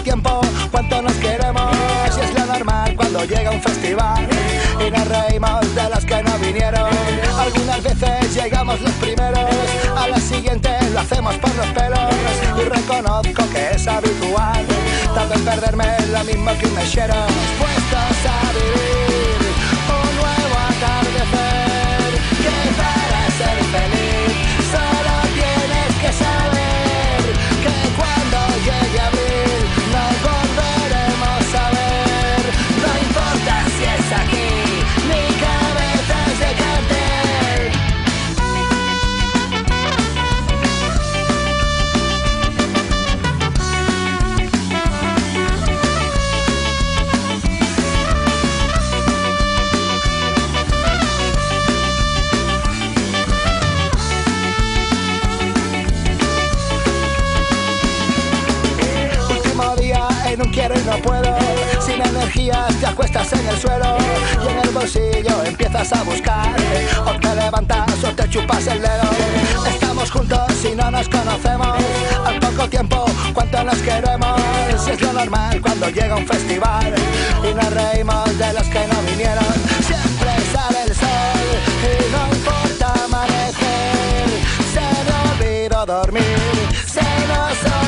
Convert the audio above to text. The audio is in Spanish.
tiempo cuánto nos queremos. Y es lo normal cuando llega un festival y nos reímos de los que no vinieron. Algunas veces llegamos los primeros, a la siguiente lo hacemos por los pelos. Y reconozco que es habitual, tardo en perderme lo mismo que un mechero. Dispuestos a vivir un nuevo atardecer, que para ser feliz solo tienes que saber que cuando llegue abril nos volveremos a ver. No importa si es aquí, mi cabeza es de cartel. Último día en un quiero y no puedo, sin energías te acuestas en el suelo y en el bolsillo empiezas a buscar, o te levantas o te chupas el dedo. Estamos juntos y no nos conocemos, al poco tiempo cuánto nos queremos. Si es lo normal cuando llega un festival y nos reímos de los que no vinieron. Siempre sale el sol y no importa amanecer, se me olvidó dormir, se nos olvidó